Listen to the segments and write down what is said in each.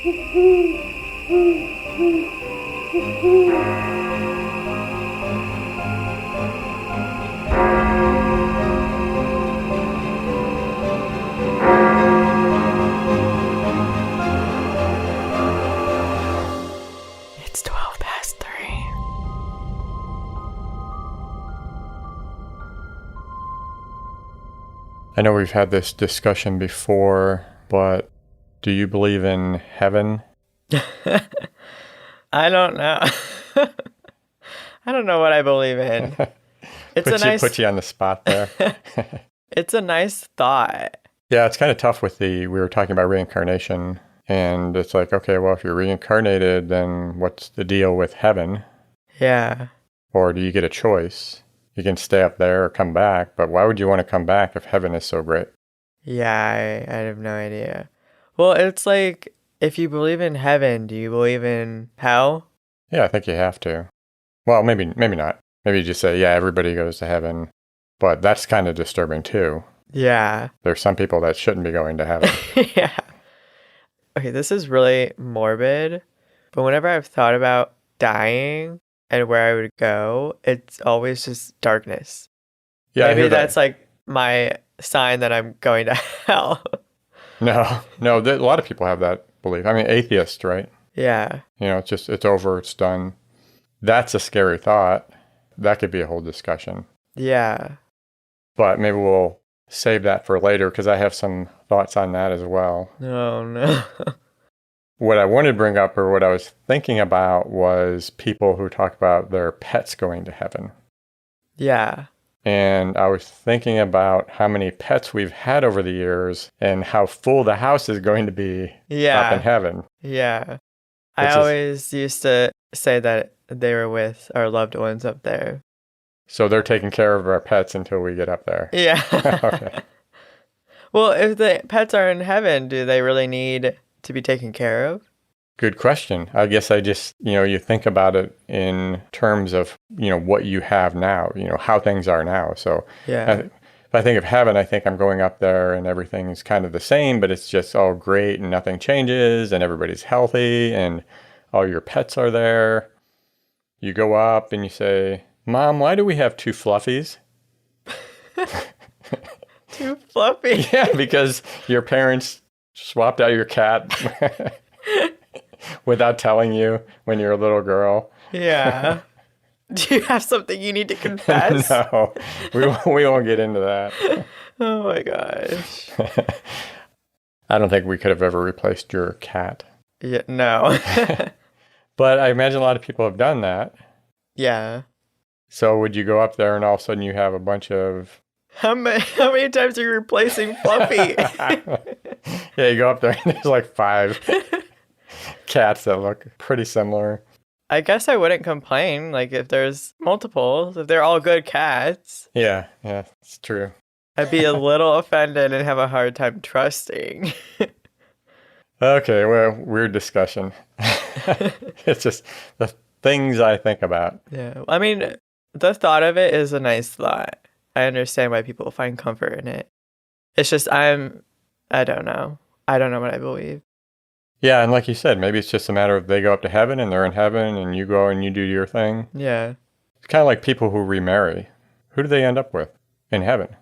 It's 12 past 3. I know we've had this discussion before, but do you believe in heaven? I don't know. I don't know what I believe in. Put you on the spot there. It's a nice thought. Yeah, it's kind of tough we were talking about reincarnation, and it's like, okay, well, if you're reincarnated, then what's the deal with heaven? Yeah. Or do you get a choice? You can stay up there or come back, but why would you want to come back if heaven is so great? Yeah, I have no idea. Well, it's like, if you believe in heaven, do you believe in hell? Yeah, I think you have to. Well, maybe not. Maybe you just say, yeah, everybody goes to heaven, but that's kind of disturbing too. Yeah. There's some people that shouldn't be going to heaven. Yeah. Okay, this is really morbid, but whenever I've thought about dying and where I would go, it's always just darkness. Yeah, Maybe I hear that's that. like my sign that I'm going to hell. No, a lot of people have that belief. I mean, atheists, right? Yeah. You know, it's over, it's done. That's a scary thought. That could be a whole discussion. Yeah. But maybe we'll save that for later because I have some thoughts on that as well. Oh, no. What I wanted to bring up, or what I was thinking about, was people who talk about their pets going to heaven. Yeah. And I was thinking about how many pets we've had over the years and how full the house is going to be up in heaven. Yeah. I always used to say that they were with our loved ones up there. So they're taking care of our pets until we get up there. Yeah. Okay. Well, if the pets are in heaven, do they really need to be taken care of? Good question. I guess you think about it in terms of, what you have now, how things are now. So yeah. If I think of heaven, I think I'm going up there and everything's kind of the same, but it's just all great and nothing changes and everybody's healthy and all your pets are there. You go up and you say, Mom, why do we have two fluffies? Too fluffy? Yeah, because your parents swapped out your cat without telling you when you're a little girl. Yeah. Do you have something you need to confess? No, we won't get into that. Oh my gosh. I don't think we could have ever replaced your cat. Yeah, no. But I imagine a lot of people have done that. Yeah. So would you go up there and all of a sudden you have a bunch of... How many times are you replacing Fluffy? Yeah, you go up there and there's like 5 cats that look pretty similar. I guess I wouldn't complain, like, if there's multiples, if they're all good cats. Yeah, it's true. I'd be a little offended and have a hard time trusting. Okay, well, weird discussion. It's just the things I think about. Yeah, I mean, the thought of it is a nice thought. I understand why people find comfort in it. It's just I don't know. I don't know what I believe. Yeah, and like you said, maybe it's just a matter of they go up to heaven and they're in heaven and you go and you do your thing. Yeah. It's kind of like people who remarry. Who do they end up with in heaven?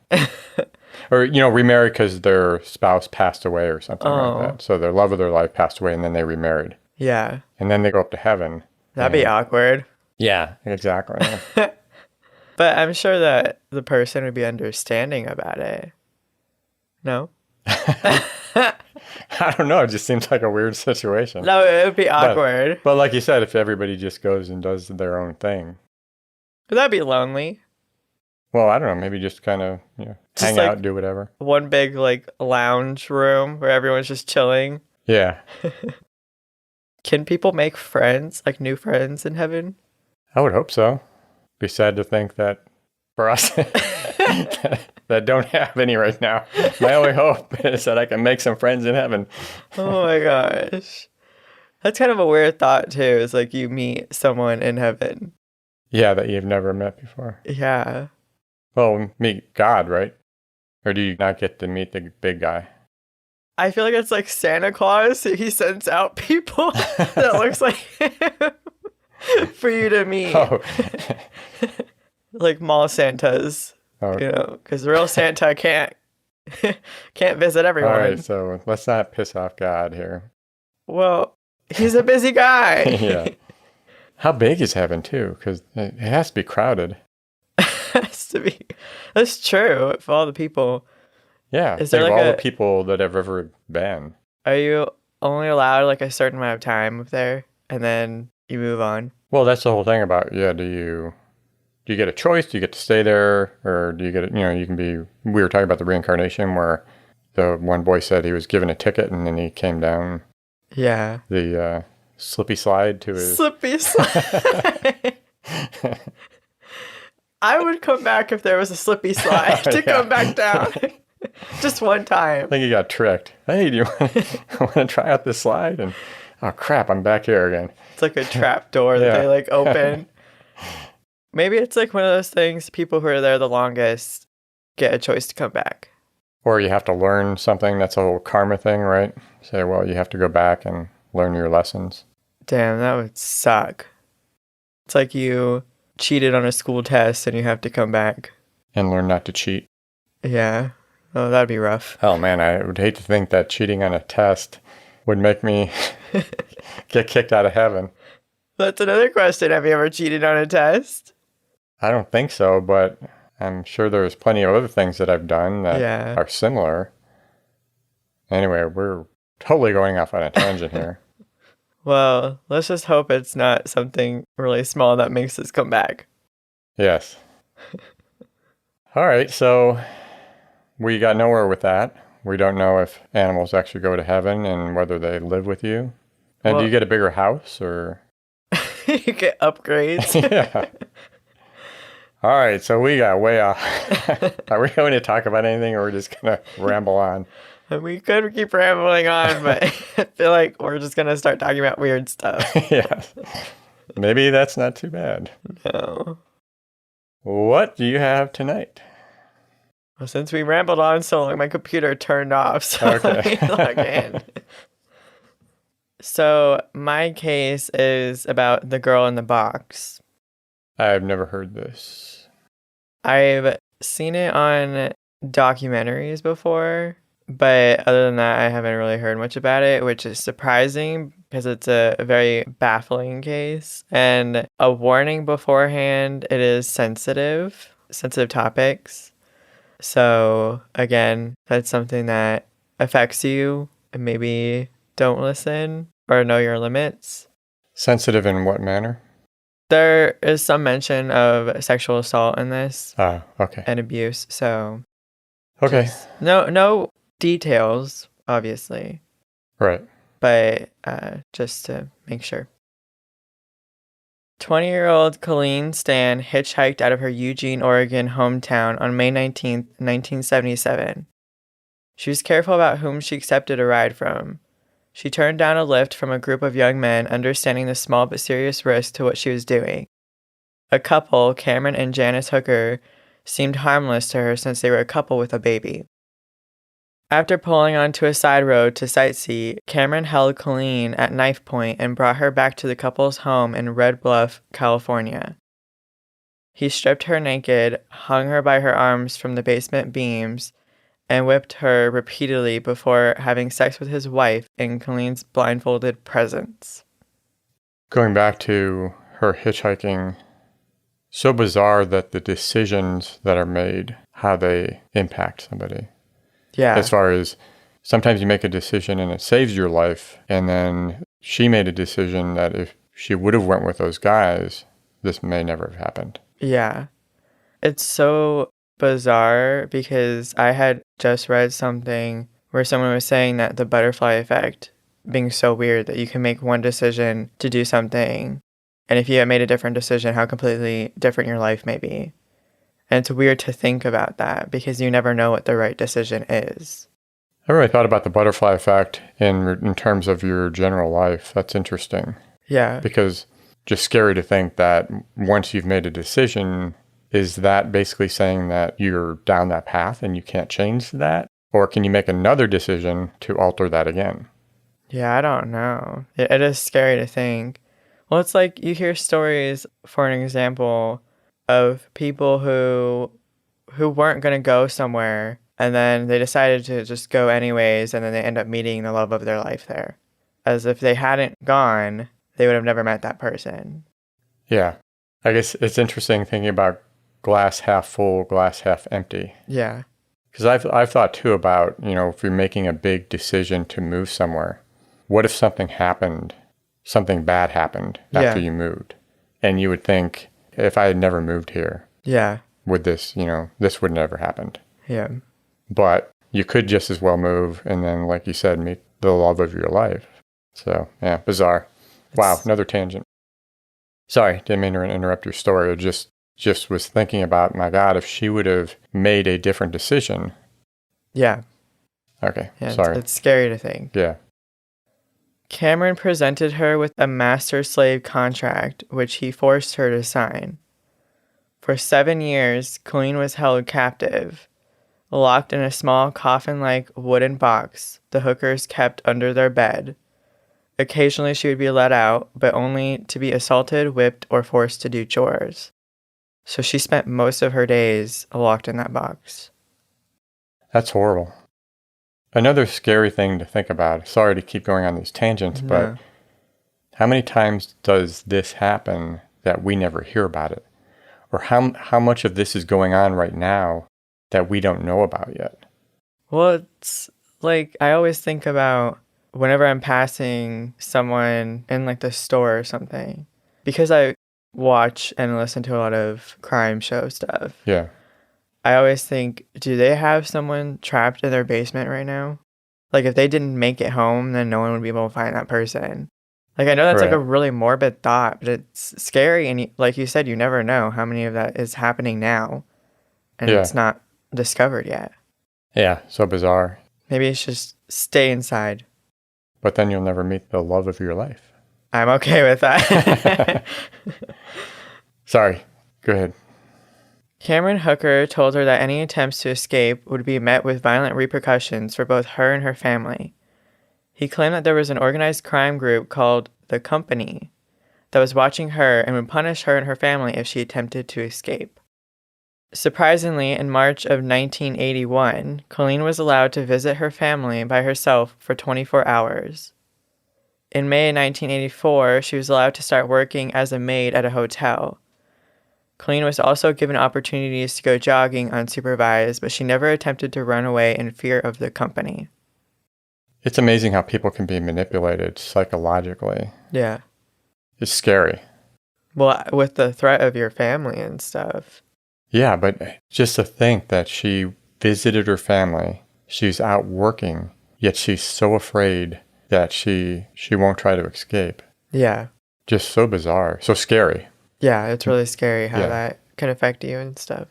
Or, remarry because their spouse passed away or something like that. So their love of their life passed away and then they remarried. Yeah. And then they go up to heaven. That'd be awkward. Yeah, exactly. But I'm sure that the person would be understanding about it. No? I don't know. It just seems like a weird situation. No, it would be awkward. But like you said, if everybody just goes and does their own thing. Would that be lonely? Well, I don't know. Maybe just kind of, hang out, do whatever. One big, lounge room where everyone's just chilling. Yeah. Can people make friends, new friends in heaven? I would hope so. Be sad to think that for us that don't have any right now, my only hope is that I can make some friends in heaven. Oh my gosh. That's kind of a weird thought too, is you meet someone in heaven. Yeah, that you've never met before. Yeah. Well, meet God, right? Or do you not get to meet the big guy? I feel like it's like Santa Claus. He sends out people that looks like him for you to meet. Oh, Like mall Santas, oh. because real Santa can't visit All everyone. right, so let's not piss off God here. Well, he's a busy guy. Yeah. How big is heaven, too? Because it has to be crowded. Has to be. That's true for all the people. Yeah, Is think there of like all the people that have ever been. Are you only allowed like a certain amount of time up there and then you move on? Well, that's the whole thing about, do you get a choice? Do you get to stay there? Or do you get, you can be, we were talking about the reincarnation where the one boy said he was given a ticket and then he came down Yeah. the slippy slide to his... Slippy slide. I would come back if there was a slippy slide to come back down. Just one time. I think he got tricked. Hey, do you want to try out this slide? And oh crap, I'm back here again. It's like a trap door that they like open. Maybe it's like one of those things, people who are there the longest get a choice to come back. Or you have to learn something. That's a whole karma thing, right? Say, well, you have to go back and learn your lessons. Damn, that would suck. It's like you cheated on a school test and you have to come back. And learn not to cheat. Yeah. Oh, that'd be rough. Oh man, I would hate to think that cheating on a test would make me get kicked out of heaven. That's another question. Have you ever cheated on a test? I don't think so, but I'm sure there's plenty of other things that I've done that are similar. Anyway, we're totally going off on a tangent here. Well, let's just hope it's not something really small that makes us come back. Yes. All right, so we got nowhere with that. We don't know if animals actually go to heaven and whether they live with you. And do you get a bigger house or? You get upgrades. Yeah. All right, so we got way off. Are we going to talk about anything or are we just going to ramble on? We could keep rambling on, but I feel like we're just going to start talking about weird stuff. Yeah. Maybe that's not too bad. No. What do you have tonight? Well, since we rambled on so long, my computer turned off, so let me log in. So my case is about the girl in the box. I've never heard this. I've seen it on documentaries before, but other than that, I haven't really heard much about it, which is surprising because it's a very baffling case. And a warning beforehand, it is sensitive topics. So again, that's something that affects you and maybe don't listen or know your limits. Sensitive in what manner? There is some mention of sexual assault in this. Ah, okay. And abuse, so okay. No details, obviously. Right. But just to make sure. 20-year-old Colleen Stan hitchhiked out of her Eugene, Oregon hometown on May 19th, 1977. She was careful about whom she accepted a ride from. She turned down a lift from a group of young men, understanding the small but serious risk to what she was doing. A couple, Cameron and Janice Hooker, seemed harmless to her since they were a couple with a baby. After pulling onto a side road to sightsee, Cameron held Colleen at knife point and brought her back to the couple's home in Red Bluff, California. He stripped her naked, hung her by her arms from the basement beams, and whipped her repeatedly before having sex with his wife in Colleen's blindfolded presence. Going back to her hitchhiking, so bizarre that the decisions that are made, how they impact somebody. Yeah. As far as sometimes you make a decision and it saves your life, and then she made a decision that if she would have went with those guys, this may never have happened. Yeah. It's so bizarre because I had just read something where someone was saying that the butterfly effect being so weird that you can make one decision to do something, and if you had made a different decision, how completely different your life may be. And it's weird to think about that because you never know what the right decision is. I really thought about the butterfly effect in terms of your general life. That's interesting. Yeah. Because just scary to think that once you've made a decision, is that basically saying that you're down that path and you can't change that? Or can you make another decision to alter that again? Yeah, I don't know. It is scary to think. Well, it's like you hear stories, for an example, of people who weren't going to go somewhere and then they decided to just go anyways and then they end up meeting the love of their life there. As if they hadn't gone, they would have never met that person. Yeah. I guess it's interesting thinking about glass half full, glass half empty. Yeah. Because I've thought too about, if you're making a big decision to move somewhere, what if something bad happened after you moved? And you would think, if I had never moved here, would this, this would never happened. Yeah. But you could just as well move and then, like you said, meet the love of your life. So, yeah, bizarre. Wow, another tangent. Sorry, didn't mean to interrupt your story. I just was thinking about, my God, if she would have made a different decision. Yeah. Okay, yeah, sorry. It's scary to think. Yeah. Cameron presented her with a master-slave contract, which he forced her to sign. For 7 years, Colleen was held captive, locked in a small coffin-like wooden box the hookers kept under their bed. Occasionally she would be let out, but only to be assaulted, whipped, or forced to do chores. So she spent most of her days locked in that box. That's horrible. Another scary thing to think about, sorry to keep going on these tangents, but how many times does this happen that we never hear about it? Or how much of this is going on right now that we don't know about yet? Well, it's like I always think about whenever I'm passing someone in like the store or something, because I watch and listen to a lot of crime show stuff. Yeah. I always think, do they have someone trapped in their basement right now? Like if they didn't make it home, then no one would be able to find that person. Like I know that's like a really morbid thought, but it's scary. And like you said, you never know how many of that is happening now. And it's not discovered yet. Yeah, so bizarre. Maybe it's just stay inside. But then you'll never meet the love of your life. I'm okay with that. Sorry, go ahead. Cameron Hooker told her that any attempts to escape would be met with violent repercussions for both her and her family. He claimed that there was an organized crime group called The Company that was watching her and would punish her and her family if she attempted to escape. Surprisingly, in March of 1981, Colleen was allowed to visit her family by herself for 24 hours. In May 1984, she was allowed to start working as a maid at a hotel. Colleen was also given opportunities to go jogging unsupervised, but she never attempted to run away in fear of the company. It's amazing how people can be manipulated psychologically. Yeah. It's scary. Well, with the threat of your family and stuff. Yeah, but just to think that she visited her family, she's out working, yet she's so afraid that she won't try to escape. Yeah. Just so bizarre. So scary. Yeah, it's really scary how that can affect you and stuff.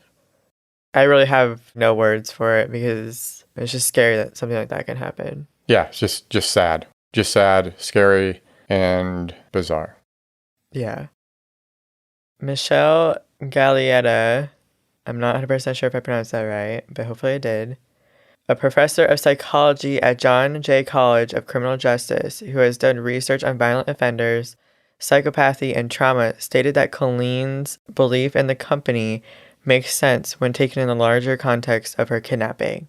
I really have no words for it because it's just scary that something like that can happen. Yeah, it's just sad. Just sad, scary, and bizarre. Yeah. Michelle Gallietta, I'm not 100% sure if I pronounced that right, but hopefully I did. A professor of psychology at John Jay College of Criminal Justice who has done research on violent offenders, psychopathy, and trauma, stated that Colleen's belief in the company makes sense when taken in the larger context of her kidnapping.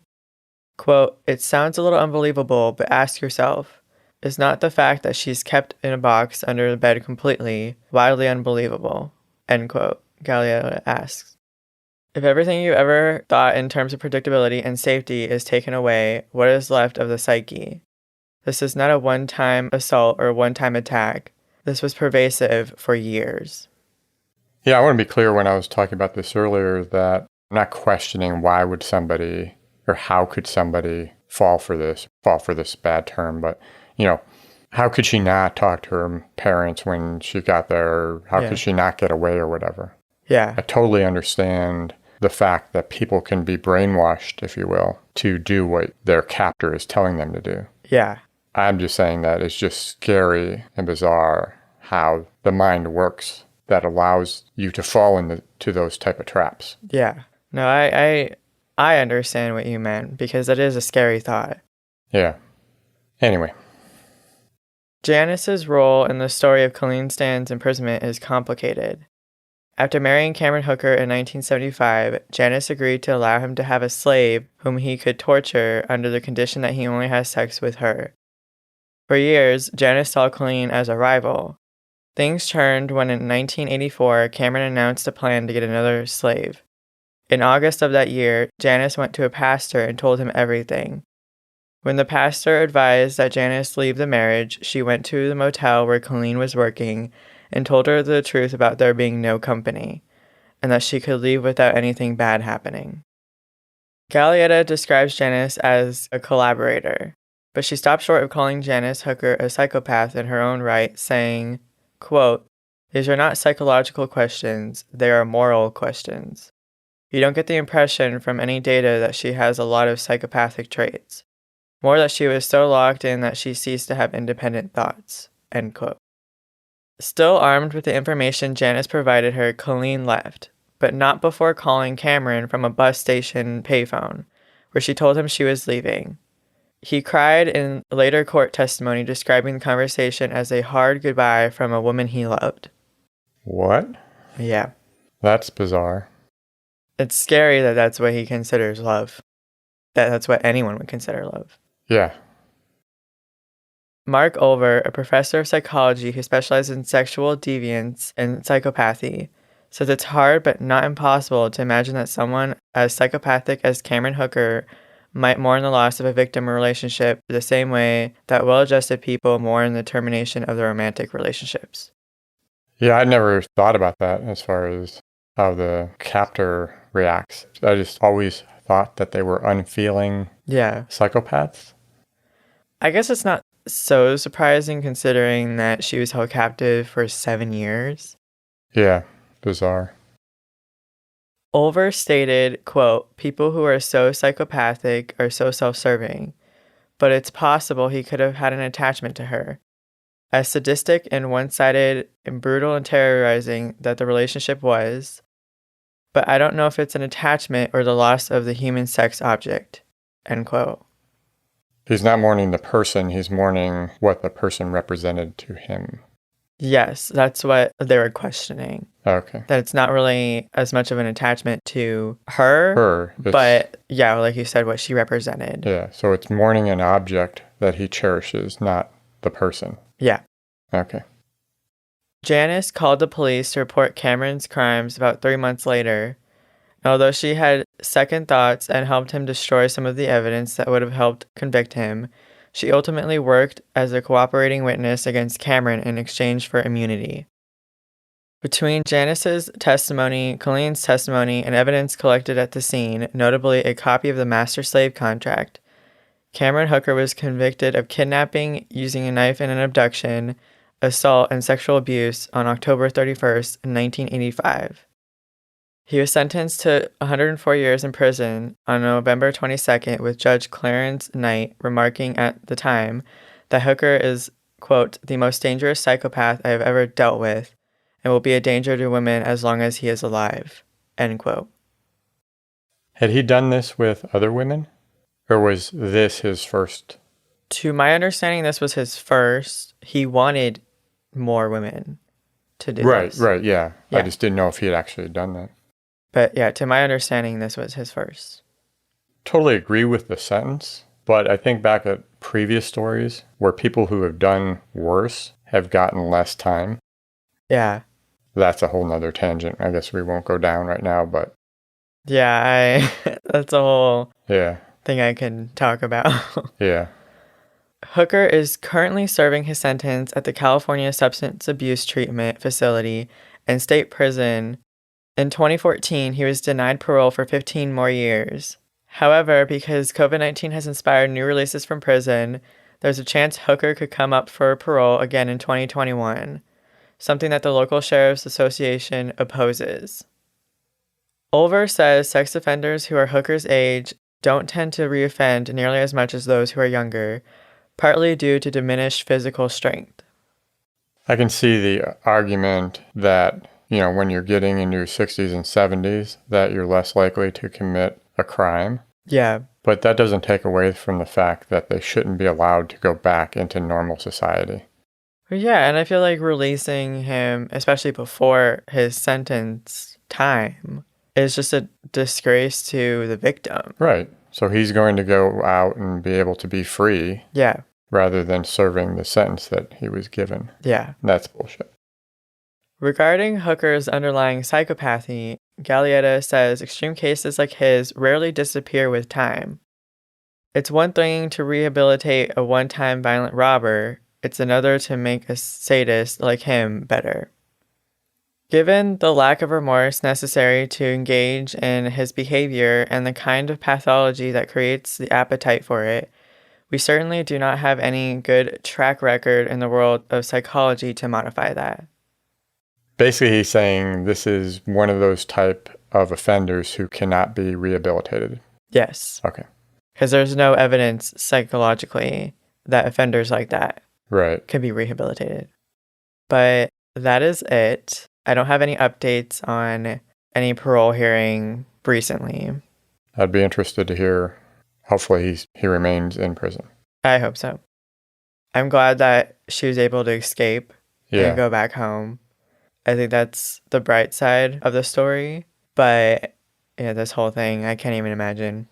Quote, "It sounds a little unbelievable, but ask yourself, is not the fact that she's kept in a box under the bed completely wildly unbelievable?" End quote, Gallietta asks. If everything you ever thought in terms of predictability and safety is taken away, what is left of the psyche? This is not a one-time assault or one-time attack. This was pervasive for years. Yeah, I want to be clear when I was talking about this earlier that I'm not questioning why would somebody or how could somebody fall for this bad term, but, how could she not talk to her parents when she got there? Or how could she not get away or whatever? Yeah. I totally understand the fact that people can be brainwashed, if you will, to do what their captor is telling them to do. Yeah. I'm just saying that it's just scary and bizarre how the mind works that allows you to fall into those type of traps. Yeah. No, I I understand what you meant, because that is a scary thought. Yeah. Anyway. Janice's role in the story of Colleen Stan's imprisonment is complicated. After marrying Cameron Hooker in 1975, Janice agreed to allow him to have a slave whom he could torture under the condition that he only has sex with her. For years, Janice saw Colleen as a rival. Things turned when in 1984, Cameron announced a plan to get another slave. In August of that year, Janice went to a pastor and told him everything. When the pastor advised that Janice leave the marriage, she went to the motel where Colleen was working and told her the truth about there being no company, and that she could leave without anything bad happening. Gallietta describes Janice as a collaborator, but she stopped short of calling Janice Hooker a psychopath in her own right, saying, quote, "These are not psychological questions, they are moral questions. You don't get the impression from any data that she has a lot of psychopathic traits. More that she was so locked in that she ceased to have independent thoughts." End quote. Still armed with the information Janice provided her, Colleen left, but not before calling Cameron from a bus station payphone, where she told him she was leaving. He cried in later court testimony, describing the conversation as a hard goodbye from a woman he loved. What? Yeah. That's bizarre. It's scary that that's what he considers love. That's what anyone would consider love. Yeah. Mark Olver, a professor of psychology who specializes in sexual deviance and psychopathy, says it's hard but not impossible to imagine that someone as psychopathic as Cameron Hooker might mourn the loss of a victim relationship the same way that well-adjusted people mourn the termination of their romantic relationships. Yeah, I'd never thought about that as far as how the captor reacts. I just always thought that they were unfeeling psychopaths. I guess it's not so surprising considering that she was held captive for 7 years. Yeah, bizarre. Olver stated, quote, "People who are so psychopathic are so self-serving, but it's possible he could have had an attachment to her. As sadistic and one-sided and brutal and terrorizing that the relationship was, but I don't know if it's an attachment or the loss of the human sex object." End quote. He's not mourning the person, he's mourning what the person represented to him. Yes, that's what they were questioning. Okay. That it's not really as much of an attachment to her, but yeah, like you said, what she represented. Yeah, so it's mourning an object that he cherishes, not the person. Yeah. Okay. Janice called the police to report Cameron's crimes about 3 months later. Although she had second thoughts and helped him destroy some of the evidence that would have helped convict him, she ultimately worked as a cooperating witness against Cameron in exchange for immunity. Between Janice's testimony, Colleen's testimony, and evidence collected at the scene, notably a copy of the master-slave contract, Cameron Hooker was convicted of kidnapping, using a knife in an abduction, assault, and sexual abuse on October 31st, 1985. He was sentenced to 104 years in prison on November 22nd, with Judge Clarence Knight remarking at the time that Hooker is, quote, "the most dangerous psychopath I have ever dealt with and will be a danger to women as long as he is alive," end quote. Had he done this with other women? Or was this his first? To my understanding, this was his first. He wanted more women to do this. Right, yeah. I just didn't know if he had actually done that. But yeah, to my understanding, this was his first. Totally agree with the sentence, but I think back at previous stories where people who have done worse have gotten less time. Yeah. That's a whole nother tangent. I guess we won't go down right now, but... Yeah, that's a whole thing I can talk about. Yeah. Hooker is currently serving his sentence at the California Substance Abuse Treatment Facility and State Prison. In 2014, he was denied parole for 15 more years. However, because COVID-19 has inspired new releases from prison, there's a chance Hooker could come up for parole again in 2021, something that the local Sheriff's Association opposes. Olver says sex offenders who are Hooker's age don't tend to reoffend nearly as much as those who are younger, partly due to diminished physical strength. I can see the argument that, when you're getting into your 60s and 70s, that you're less likely to commit a crime. Yeah. But that doesn't take away from the fact that they shouldn't be allowed to go back into normal society. Yeah, and I feel like releasing him, especially before his sentence time, is just a disgrace to the victim. Right. So he's going to go out and be able to be free. Yeah. Rather than serving the sentence that he was given. Yeah. That's bullshit. Regarding Hooker's underlying psychopathy, Gallietta says extreme cases like his rarely disappear with time. It's one thing to rehabilitate a one-time violent robber, it's another to make a sadist like him better. Given the lack of remorse necessary to engage in his behavior and the kind of pathology that creates the appetite for it, we certainly do not have any good track record in the world of psychology to modify that. Basically, he's saying this is one of those type of offenders who cannot be rehabilitated. Yes. Okay. Because there's no evidence psychologically that offenders like that can be rehabilitated. But that is it. I don't have any updates on any parole hearing recently. I'd be interested to hear. Hopefully he remains in prison. I hope so. I'm glad that she was able to escape and go back home. I think that's the bright side of the story. But yeah, this whole thing, I can't even imagine.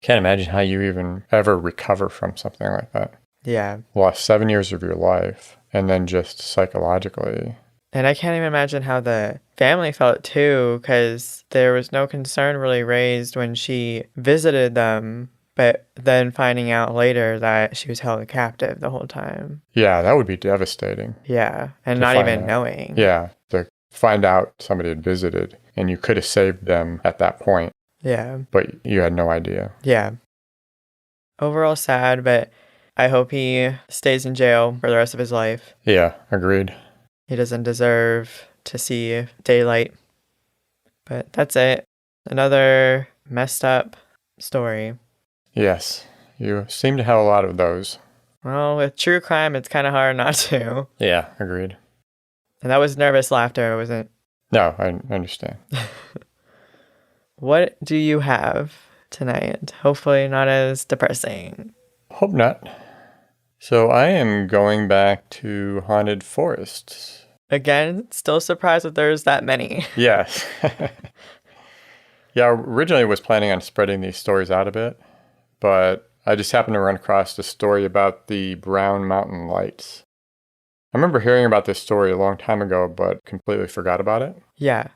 Can't imagine how you even ever recover from something like that. Yeah. Lost 7 years of your life, and then just psychologically. And I can't even imagine how the family felt too, because there was no concern really raised when she visited them, but then finding out later that she was held captive the whole time. Yeah, that would be devastating. Yeah, and not even knowing. Yeah, to find out somebody had visited, and you could have saved them at that point. Yeah. But you had no idea. Yeah. Overall sad, but I hope he stays in jail for the rest of his life. Yeah, agreed. He doesn't deserve to see daylight. But that's it. Another messed up story. Yes, you seem to have a lot of those. Well, with true crime, it's kind of hard not to. Yeah, agreed. And that was nervous laughter, wasn't? No, I understand. What do you have tonight? Hopefully not as depressing. Hope not. So I am going back to haunted forests. Again, still surprised that there's that many. Yes. Yeah, originally I was planning on spreading these stories out a bit, but I just happened to run across a story about the Brown Mountain Lights. I remember hearing about this story a long time ago, but completely forgot about it. Yeah.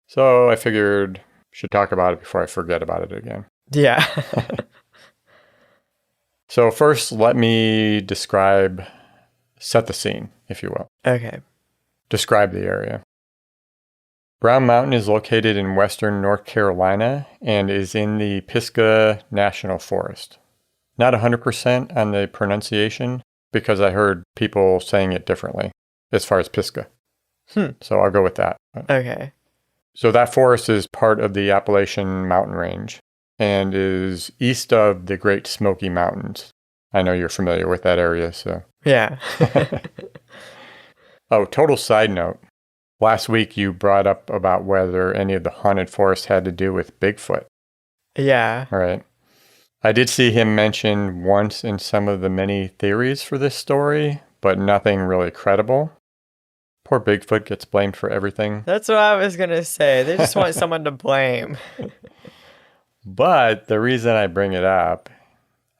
So I figured I should talk about it before I forget about it again. Yeah. So first, let me set the scene, if you will. Okay. Describe the area. Brown Mountain is located in western North Carolina and is in the Pisgah National Forest. Not 100% on the pronunciation, because I heard people saying it differently as far as Pisgah. So I'll go with that. Okay. So that forest is part of the Appalachian Mountain Range and is east of the Great Smoky Mountains. I know you're familiar with that area, so. Yeah. Oh, total side note. Last week you brought up about whether any of the haunted forest had to do with Bigfoot. Yeah. All right. I did see him mentioned once in some of the many theories for this story, but nothing really credible. Poor Bigfoot gets blamed for everything. That's what I was going to say. They just want someone to blame. But the reason I bring it up,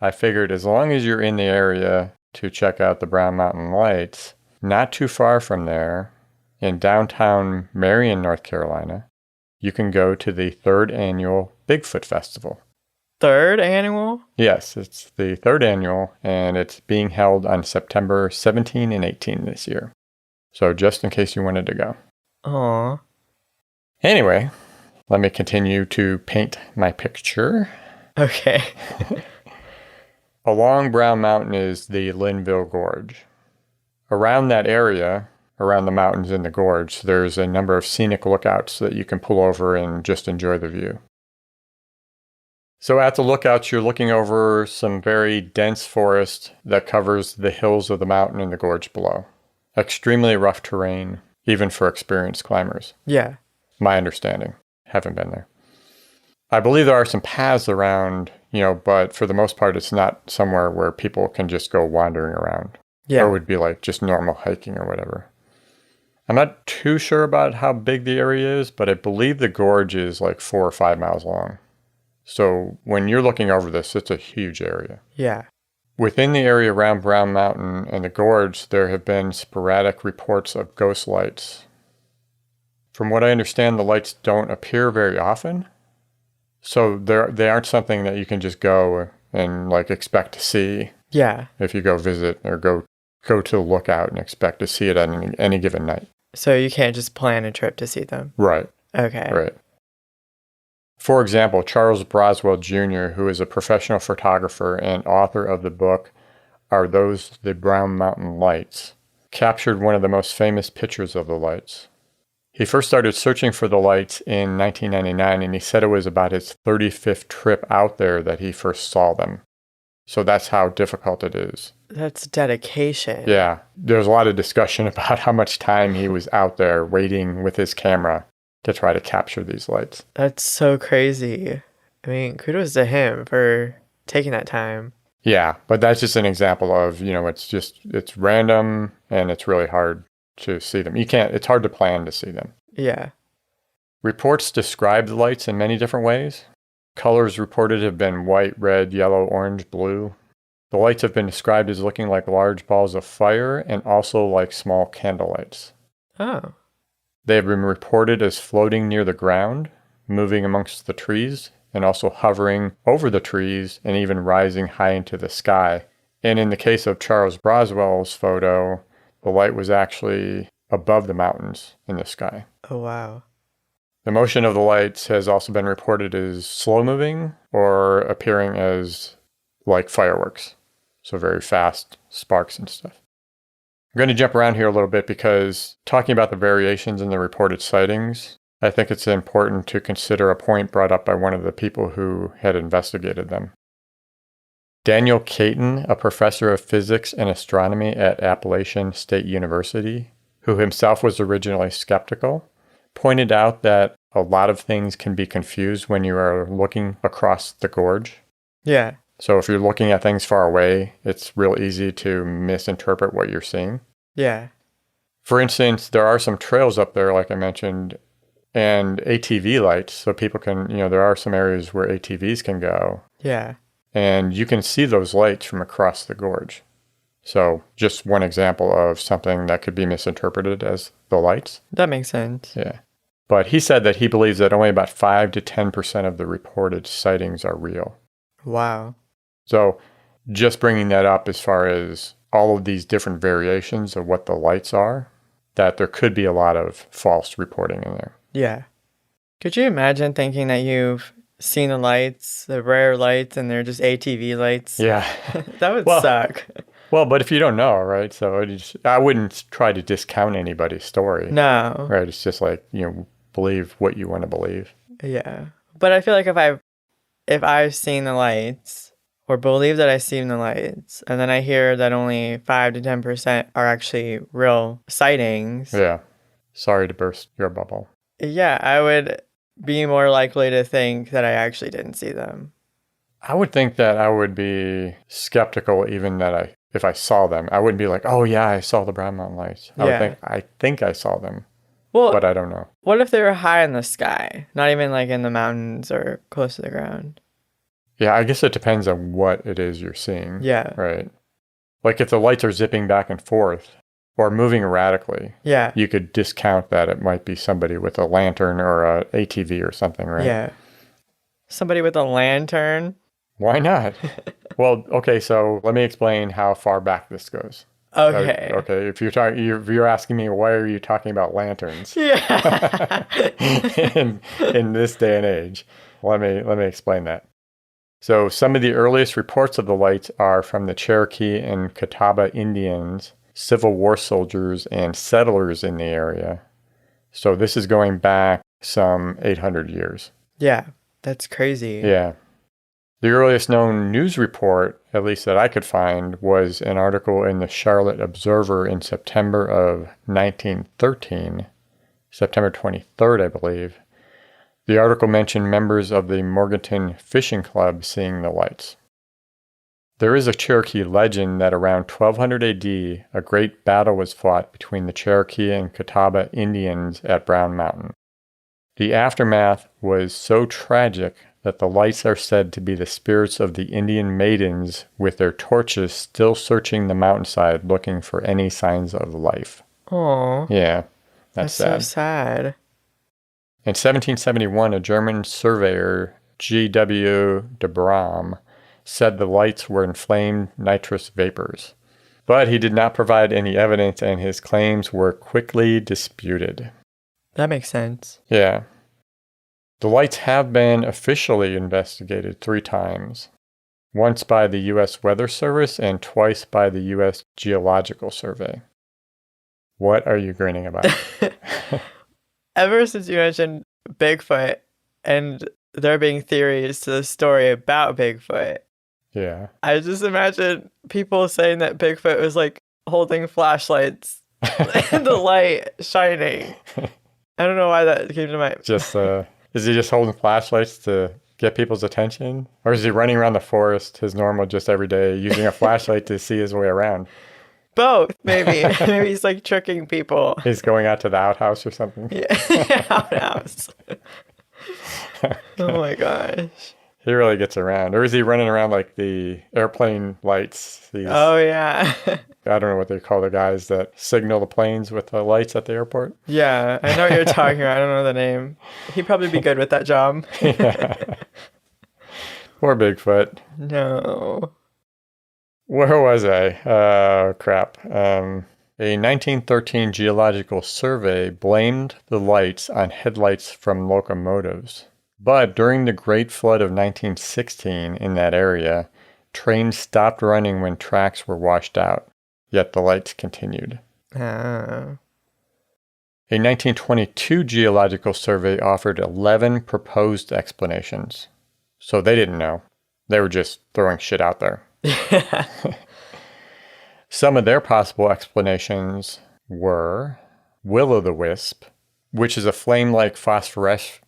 I figured as long as you're in the area to check out the Brown Mountain Lights, not too far from there, in downtown Marion, North Carolina, you can go to the 3rd annual Bigfoot Festival. 3rd annual? Yes, it's the 3rd annual, and it's being held on September 17 and 18 this year. So just in case you wanted to go. Aw. Anyway, let me continue to paint my picture. Okay. Along Brown Mountain is the Linville Gorge. Around that area, around the mountains in the gorge, there's a number of scenic lookouts that you can pull over and just enjoy the view. So at the lookouts, you're looking over some very dense forest that covers the hills of the mountain and the gorge below. Extremely rough terrain, even for experienced climbers. Yeah. My understanding. Haven't been there. I believe there are some paths around, but for the most part, it's not somewhere where people can just go wandering around. Yeah. Or it would be like just normal hiking or whatever. I'm not too sure about how big the area is, but I believe the gorge is like 4 or 5 miles long. So when you're looking over this, it's a huge area. Yeah. Within the area around Brown Mountain and the gorge, there have been sporadic reports of ghost lights. From what I understand, the lights don't appear very often. So they aren't something that you can just go and like expect to see. Yeah. If you go visit or go to the lookout and expect to see it on any given night. So you can't just plan a trip to see them. Right. Okay. Right. For example, Charles Broswell Jr., who is a professional photographer and author of the book Are Those the Brown Mountain Lights, captured one of the most famous pictures of the lights. He first started searching for the lights in 1999, and he said it was about his 35th trip out there that he first saw them. So that's how difficult it is. That's dedication. Yeah. There's a lot of discussion about how much time he was out there waiting with his camera to try to capture these lights. That's so crazy. I mean, kudos to him for taking that time. Yeah, but that's just an example of, it's random and it's really hard to see them. It's hard to plan to see them. Yeah. Reports describe the lights in many different ways. Colors reported have been white, red, yellow, orange, blue. The lights have been described as looking like large balls of fire and also like small candlelights. Oh. They have been reported as floating near the ground, moving amongst the trees, and also hovering over the trees and even rising high into the sky. And in the case of Charles Broswell's photo, the light was actually above the mountains in the sky. Oh, wow. The motion of the lights has also been reported as slow-moving or appearing as like fireworks. So very fast sparks and stuff. I'm going to jump around here a little bit because talking about the variations in the reported sightings, I think it's important to consider a point brought up by one of the people who had investigated them. Daniel Caton, a professor of physics and astronomy at Appalachian State University, who himself was originally skeptical, pointed out that a lot of things can be confused when you are looking across the gorge. Yeah. So if you're looking at things far away, it's real easy to misinterpret what you're seeing. Yeah. For instance, there are some trails up there, like I mentioned, and ATV lights. So people can, there are some areas where ATVs can go. Yeah. And you can see those lights from across the gorge. So just one example of something that could be misinterpreted as the lights. That makes sense. Yeah. But he said that he believes that only about 5 to 10% of the reported sightings are real. Wow. So just bringing that up as far as all of these different variations of what the lights are, that there could be a lot of false reporting in there. Yeah. Could you imagine thinking that you've seen the lights, the rare lights, and they're just ATV lights? Yeah. That would suck. Well, but if you don't know, right? So I wouldn't try to discount anybody's story. No. Right? It's just like, believe what you want to believe. Yeah. But I feel like if I've seen the lights or believe that I've seen the lights, and then I hear that only 5 to 10% are actually real sightings. Yeah. Sorry to burst your bubble. Yeah, I would be more likely to think that I actually didn't see them. I would think that I would be skeptical even that if I saw them. I wouldn't be like, oh yeah, I saw the Brown Mountain Lights. I think I saw them. Well, but I don't know. What if they were high in the sky? Not even like in the mountains or close to the ground. Yeah, I guess it depends on what it is you're seeing. Yeah. Right. Like if the lights are zipping back and forth or moving erratically, yeah, you could discount that it might be somebody with a lantern or a ATV or something, right? Yeah. Somebody with a lantern? Why not? Well, okay, so let me explain how far back this goes. Okay. Okay. If you're asking me why are you talking about lanterns? Yeah. in this day and age, let me explain that. So some of the earliest reports of the lights are from the Cherokee and Catawba Indians, Civil War soldiers, and settlers in the area. So this is going back some 800 years. Yeah, that's crazy. Yeah. The earliest known news report, at least that I could find, was an article in the Charlotte Observer in September of 1913, September 23rd, I believe, The article mentioned members of the Morganton Fishing Club seeing the lights. There is a Cherokee legend that around 1200 AD, a great battle was fought between the Cherokee and Catawba Indians at Brown Mountain. The aftermath was so tragic that the lights are said to be the spirits of the Indian maidens with their torches still searching the mountainside looking for any signs of life. Oh. Yeah, that's sad. So sad. In 1771, a German surveyor, G.W. de Bram, said the lights were inflamed nitrous vapors. But he did not provide any evidence, and his claims were quickly disputed. That makes sense. Yeah. The lights have been officially investigated 3 times. Once by the U.S. Weather Service and twice by the U.S. Geological Survey. What are you grinning about? Ever since you mentioned Bigfoot and there being theories to the story about Bigfoot, Yeah. I just imagine people saying that Bigfoot was like holding flashlights and the light shining. I don't know why that came to mind. Just, is he just holding flashlights to get people's attention? Or is he running around the forest, his normal, just every day, using a flashlight to see his way around? Both, maybe. Maybe he's like tricking people. He's going out to the outhouse or something? Yeah, outhouse. Oh my gosh. He really gets around. Or is he running around like the airplane lights? Oh, yeah. I don't know what they call the guys that signal the planes with the lights at the airport. Yeah, I know what you're talking about. I don't know the name. He'd probably be good with that job. Yeah. Poor Bigfoot. No. Where was I? Oh, crap. A 1913 geological survey blamed the lights on headlights from locomotives. But during the Great Flood of 1916 in that area, trains stopped running when tracks were washed out, yet the lights continued. Oh. A 1922 geological survey offered 11 proposed explanations. So they didn't know. They were just throwing shit out there. Some of their possible explanations were will-o'-the-wisp, which is a flame-like phosphorescence.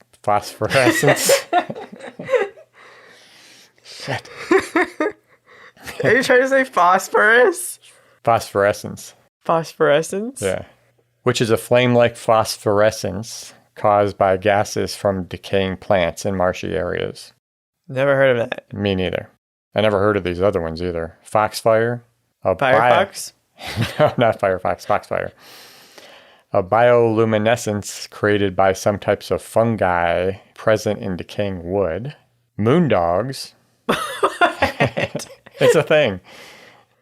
Shit. Are you trying to say phosphorus? Phosphorescence. Phosphorescence? Yeah. Which is a flame-like phosphorescence caused by gases from decaying plants in marshy areas. Never heard of that. Me neither. I never heard of these other ones either. Foxfire. Firefox? No, not Firefox. Foxfire. A bioluminescence created by some types of fungi present in decaying wood. Moondogs. It's a thing.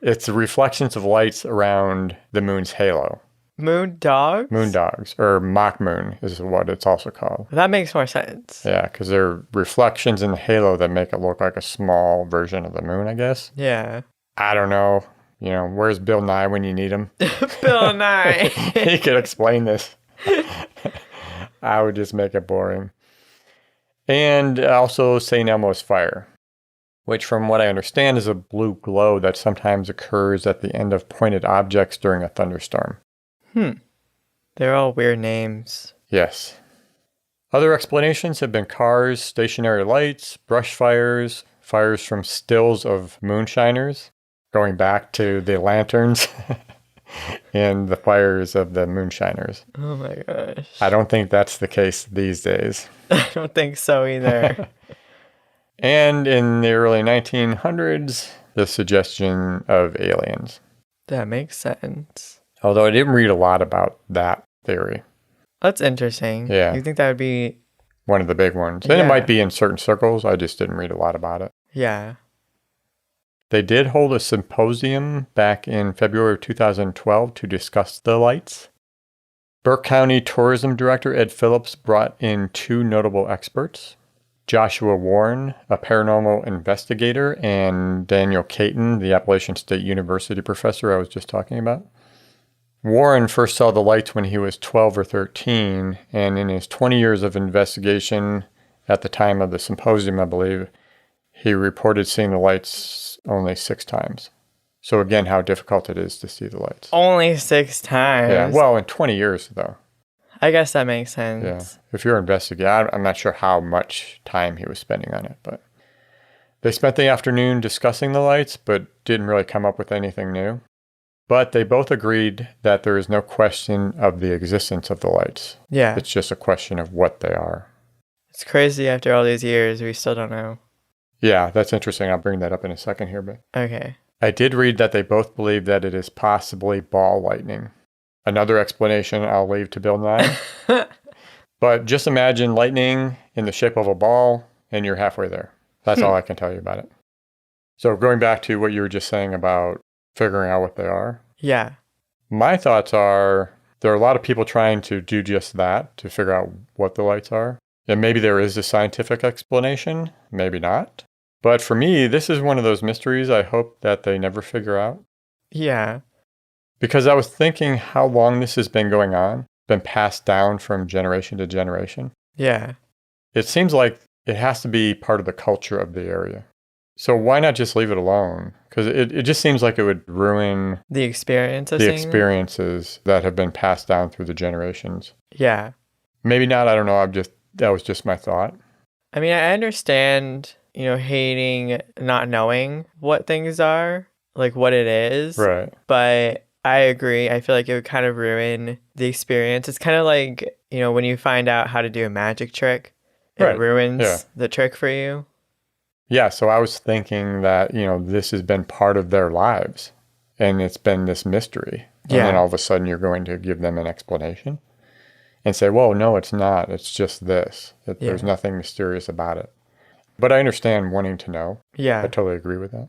It's reflections of lights around the moon's halo. Moon dogs? Moondogs, or mock moon is what it's also called. That makes more sense. Yeah, because they're reflections in the halo that make it look like a small version of the moon, I guess. Yeah. I don't know. You know, where's Bill Nye when you need him? Bill Nye. He could explain this. I would just make it boring. And also St. Elmo's fire, which from what I understand is a blue glow that sometimes occurs at the end of pointed objects during a thunderstorm. They're all weird names. Yes. Other explanations have been cars, stationary lights, brush fires, fires from stills of moonshiners, going back to the lanterns, and the fires of the moonshiners. Oh my gosh. I don't think that's the case these days. I don't think so either. And in the early 1900s, the suggestion of aliens. That makes sense. Although I didn't read a lot about that theory. That's interesting. Yeah. You think that would be... One of the big ones. And it might be in certain circles. I just didn't read a lot about it. Yeah. They did hold a symposium back in February of 2012 to discuss the lights. Burke County Tourism Director Ed Phillips brought in 2 notable experts. Joshua Warren, a paranormal investigator, and Daniel Caton, the Appalachian State University professor I was just talking about. Warren first saw the lights when he was 12 or 13, and in his 20 years of investigation at the time of the symposium, I believe, he reported seeing the lights only 6 times. So again, how difficult it is to see the lights. Only 6 times? Yeah, well, in 20 years, though. I guess that makes Yeah. sense. If you're investigating, I'm not sure how much time he was spending on it, but they spent the afternoon discussing the lights, but didn't really come up with anything new. But they both agreed that there is no question of the existence of the lights. Yeah. It's just a question of what they are. It's crazy after all these years, we still don't know. Yeah, that's interesting. I'll bring that up in a second here, but Okay. I did read that they both believe that it is possibly ball lightning. Another explanation I'll leave to Bill Nye. But just imagine lightning in the shape of a ball, and you're halfway there. That's all I can tell you about it. So going back to what you were just saying about figuring out what they are. Yeah. My thoughts are there are a lot of people trying to do just that, to figure out what the lights are. And maybe there is a scientific explanation, maybe not. But for me, this is one of those mysteries I hope that they never figure out. Yeah. Because I was thinking how long this has been going on, been passed down from generation to generation. Yeah. It seems like it has to be part of the culture of the area. So why not just leave it alone? Because it just seems like it would ruin The experience of the seeing them? experiences that have been passed down through the generations. Yeah. Maybe not, I don't know. That was just my thought. I mean, I understand, hating not knowing what things are, like what it is. Right. But I agree. I feel like it would kind of ruin the experience. It's kind of like, when you find out how to do a magic trick, it Right. ruins Yeah. the trick for you. Yeah, so I was thinking that, this has been part of their lives and it's been this mystery. And then Yeah. all of a sudden you're going to give them an explanation and say, whoa, no, it's not. It's just this. There's Yeah. nothing mysterious about it. But I understand wanting to know. I Yeah. totally agree with that.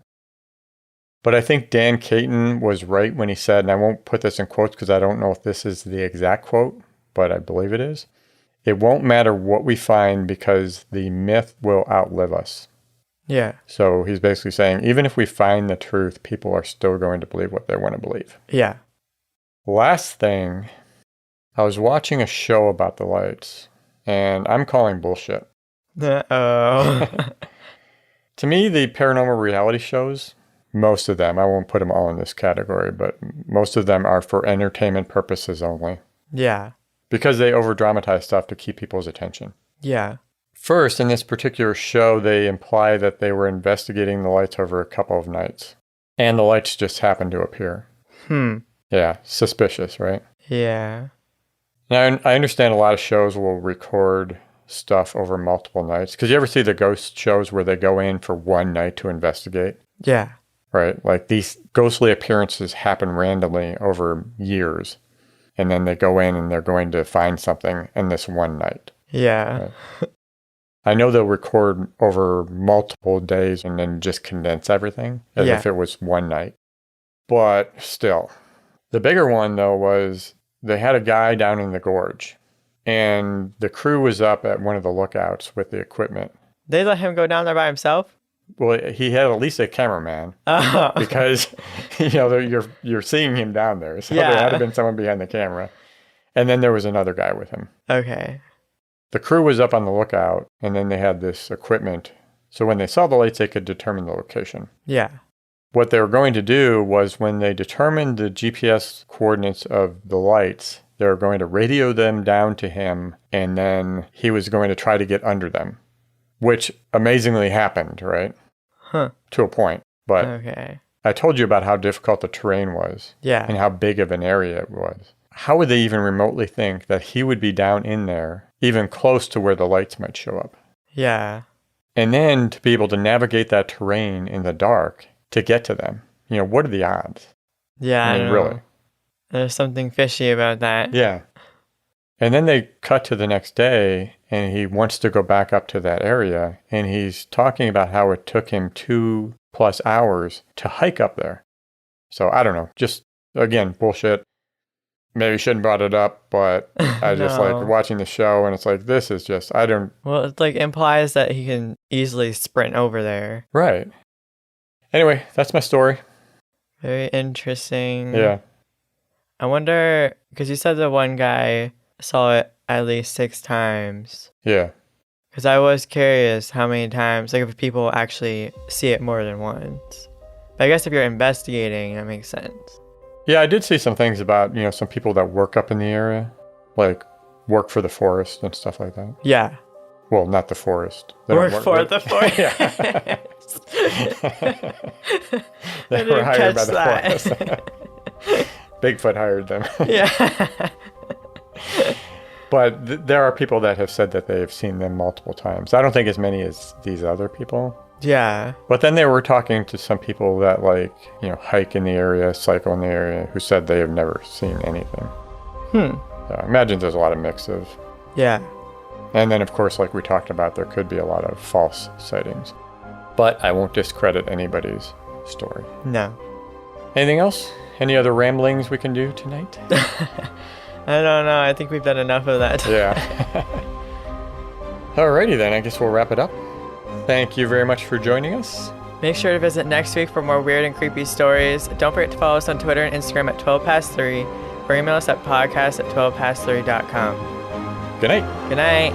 But I think Dan Caton was right when he said, and I won't put this in quotes because I don't know if this is the exact quote, but I believe it is. It won't matter what we find because the myth will outlive us. Yeah. So he's basically saying, even if we find the truth, people are still going to believe what they want to believe. Yeah. Last thing, I was watching a show about the lights, and I'm calling bullshit. Uh-oh. To me, the paranormal reality shows, most of them, I won't put them all in this category, but most of them are for entertainment purposes only. Yeah. Because they over-dramatize stuff to keep people's attention. Yeah. First, in this particular show, they imply that they were investigating the lights over a couple of nights. And the lights just happened to appear. Yeah, suspicious, right? Yeah. Now, I understand a lot of shows will record stuff over multiple nights. Because you ever see the ghost shows where they go in for one night to investigate? Yeah. Right? Like these ghostly appearances happen randomly over years. And then they go in and they're going to find something in this one night. Yeah. Right. I know they'll record over multiple days and then just condense everything as if it was one night. But still, the bigger one though was they had a guy down in the gorge and the crew was up at one of the lookouts with the equipment. They let him go down there by himself? Well, he had at least a cameraman Oh. because, you're seeing him down there. So there had to have been someone behind the camera. And then there was another guy with him. Okay. The crew was up on the lookout, and then they had this equipment. So when they saw the lights, they could determine the location. Yeah. What they were going to do was when they determined the GPS coordinates of the lights, they were going to radio them down to him, and then he was going to try to get under them, which amazingly happened, right? Huh. To a point. But Okay. I told you about how difficult the terrain was Yeah. and how big of an area it was. How would they even remotely think that he would be down in there, even close to where the lights might show up? Yeah. And then to be able to navigate that terrain in the dark to get to them. What are the odds? Yeah. I mean, really. Know. There's something fishy about that. Yeah. And then they cut to the next day, and he wants to go back up to that area, and he's talking about how it took him 2+ hours to hike up there. So I don't know. Just, again, bullshit. Maybe shouldn't brought it up, but I just like watching the show, and it's like, this is just, I don't... Well, it implies that he can easily sprint over there. Right. Anyway, that's my story. Very interesting. Yeah. I wonder, because you said the one guy saw it at least 6 times. Yeah. Because I was curious how many times, if people actually see it more than once. But I guess if you're investigating, that makes sense. Yeah, I did see some things about, some people that work up in the area. Like, work for the forest and stuff like that. Yeah. Well, not the forest. Work for the forest. They were hired by the forest. Bigfoot hired them. Yeah. But there are people that have said that they have seen them multiple times. I don't think as many as these other people. Yeah. But then they were talking to some people that hike in the area, cycle in the area, who said they have never seen anything. So I imagine there's a lot of mix of. Yeah. And then, of course, like we talked about, there could be a lot of false sightings. But I won't discredit anybody's story. No. Anything else? Any other ramblings we can do tonight? I don't know. I think we've done enough of that. Yeah. Alrighty then. I guess we'll wrap it up. Thank you very much for joining us. Make sure to visit next week for more weird and creepy stories. Don't forget to follow us on Twitter and Instagram at 12past3 or email us at podcast@12past3.com. Good night. Good night.